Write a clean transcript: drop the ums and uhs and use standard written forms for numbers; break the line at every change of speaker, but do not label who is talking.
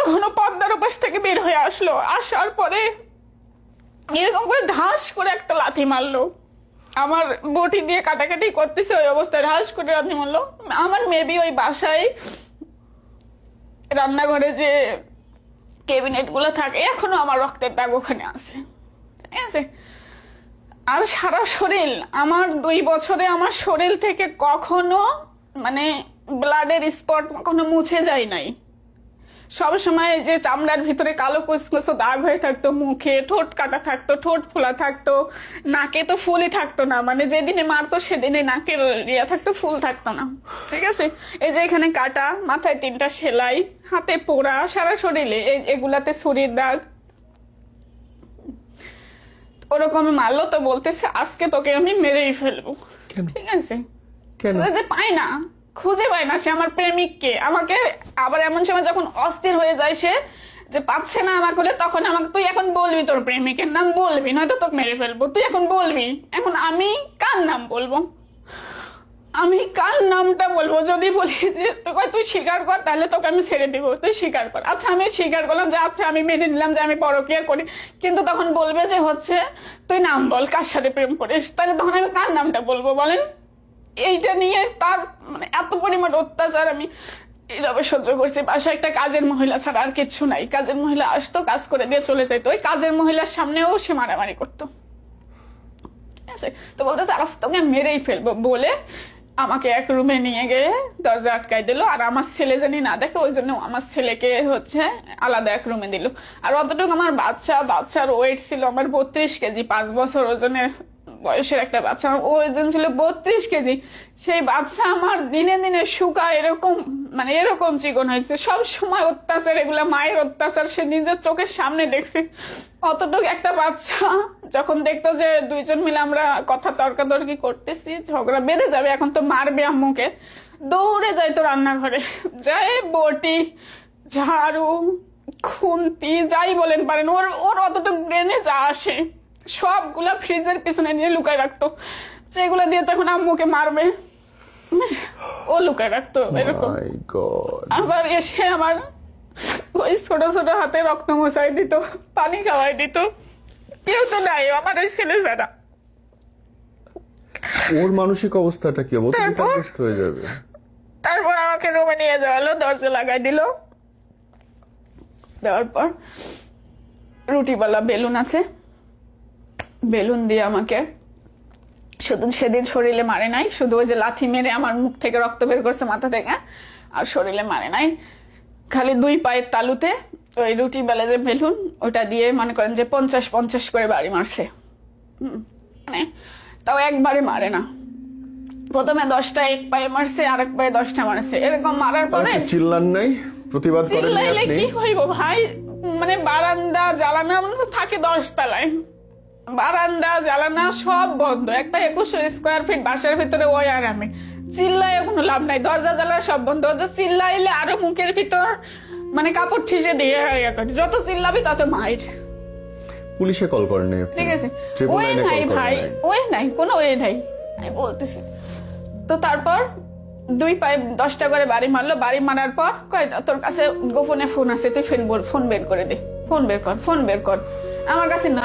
তখনও পদ্মার উপাস থেকে বের হয়ে আসলো, আসার পরে এরকম করে ধাস করে একটা লাথি মারলো। আমার বটি দিয়ে কাটাকাটি করতেছে, ওই অবস্থায় ধাস করে লাথি মারলো। আমার মেবি ওই বাসায় রান্নাঘরে যে ক্যাবিনেট গুলো থাকে এখনো আমার রক্তের দাগ ওখানে আছে, ঠিক আছে। আর সারা শরীর, আমার 2 বছরে আমার শরীর থেকে কখনো মানে ব্লাডের স্পট কখনো মুছে যায় নাই। সব সময় যে চামড়ার ভিতরে কালো কুচকুচো দাগ হয়ে থাকতো, মুখে ঠোঁট কাটা থাকতো, ঠোঁট ফোলা থাকতো, নাকে তো ফুলই থাকতো না, মানে যেদিনে মারতো সেদিনে নাকের ইয়া থাকতো, ফুল থাকতো না, ঠিক আছে। এই যে এখানে কাটা, মাথায় 3টা সেলাই, হাতে পোড়া, সারা শরীরে এগুলাতে ছুরির দাগ। ওরকম মারলো তো বলতেছে আজকে তোকে আমি মেরেই ফেলবো, ঠিক আছে। যে পাই না, খুঁজে পায় না সে আমার প্রেমিককে। আমাকে আবার এমন সময় যখন অস্থির হয়ে যায় সে, যে পাচ্ছে না আমাকে, তখন আমাকে তুই এখন বলবি তোর প্রেমিকের নাম বলবি, নয়তো তোকে মেরে ফেলবো, তুই এখন বলবি। এখন আমি কার নাম বলবো, আমি কার নামটা বলবো? যদি বলি যে তুই স্বীকার কর তাহলে তোকে আমি ছেড়ে দিব, তুই স্বীকার কর। আচ্ছা আমি স্বীকার করলাম যে আচ্ছা আমি মেনে নিলাম যে আমি পরকীয়া করি, কিন্তু তখন বলবে যে হচ্ছে তুই নাম বল কার সাথে প্রেম করিস, তাহলে তখন আমি কার নামটা বলবো বলেন? এইটা নিয়ে তার মানে এত পরিমাণ অত্যাচার আমি এইভাবে সহ্য করছি। বাসায় একটা কাজের মহিলা ছাড়া আর কিচ্ছু নাই। কাজের মহিলা আসতো, কাজ করে দিয়ে চলে যেত, ওই কাজের মহিলার সামনেও সে মারামারি করতো, ঠিক আছে। তো বলতেছে আজ তোকে মেরেই ফেলবো বলে আমাকে এক রুমে নিয়ে গিয়ে দরজা আটকাই দিল। আর আমার ছেলে জানি না দেখে, ওই জন্য আমার ছেলেকে হচ্ছে আলাদা এক রুমে দিল। আর অতটুকু আমার বাচ্চার ওয়েট ছিল আমার 32 কেজি, 5 বছর ওজনের বয়সের একটা বাচ্চা, ওজন ছিল 32 কেজি। সেই বাচ্চা আমার দিনে দিনে শুকা এরকম মানে এরকম চিকন হয়েছে। সব সময় অত্যাচার, এগুলা মায়ের অত্যাচার সে নিজের চোখের সামনে দেখছে। অতটুকু একটা বাচ্চা যখন দেখতো যে 2জন মিলে আমরা কথা তর্কাতর্কি করতেছি, ঝগড়া বেঁধে যাবে, এখন তো মারবে আম্মুকে, দৌড়ে যাইতো রান্নাঘরে, যায় বটি, ঝাড়ু, খুন্তি, যাই বলেন পারেন, ওর অতটুকু ব্রেনে যা আসে সবগুলা ফ্রিজের পিছনে নিয়ে লুকায় রাখতো, সেগুলা দিয়ে তখন আম্মুকে মারবে ও লুকায় রাখতো এরকম। আবার এসে আমার ওই ছোট ছোট হাতে রক্ত মোছাই দিত, পানি খাওয়াই দিত। কেউ তো নাই আমার ওই ছেলে ছাড়া।
ওর মানসিক অবস্থাটা কি হয়ে যাবে?
তারপর আমাকে রুমে নিয়ে যাওয়া হলো, দরজা লাগাই দিল। দেওয়ার পর রুটিওয়ালা বেলুন আছে, বেলুন দিয়ে আমাকে শুধু সেদিন শরীরে মারে নাই, শুধু ওই যে লাথি মেরে আমার মুখ থেকে রক্ত বের করছে মাথা থেকে, আর শরীরে মারে নাই। খালি 2 পায়ের তালুতে ওই রুটি বেলা যে বেলুন ওটা দিয়ে মনে করেন যে 50-50 করে বাড়ি মারছে। মানে তাও একবারে মারে না, প্রথমে 10টা এক পায়ে মারছে, আরেক পায়ে 10টা মারছে, এরকম মারার পরে
চিল্লান নাই, প্রতিবাদ করেন নাই আপনি?
কি হইব ভাই, মানে বারান্দা জ্বালানা থাকে 10 তলায়, বারান্দা জ্বালানা সব বন্ধ, একটা 2100 স্কোয়ার ফিট বাসার ভিতরে, ওই আর আমি চিল্লাই কোনো লাভ নাই, দরজা জ্বালা সব বন্ধ। চিল্লাইলে আরো মুখের ভিতর মানে কাপড় ঠিসে দিয়ে যত চিল্লাবি তত মাইর।
পুলিশে কল করেন নাই?
ঠিক আছে, ওই নাই ভাই, ওই নাই, কোনো ওই নাই, আমি বলতেছি। তো তারপর 2 পায়ে 10টা করে বাড়ি মারলো। বাড়ি মারার পর কয় তোর কাছে গোপনে ফোন আছে, তুই ফোন বের করে দে, ফোন বের কর। আমার কাছে না।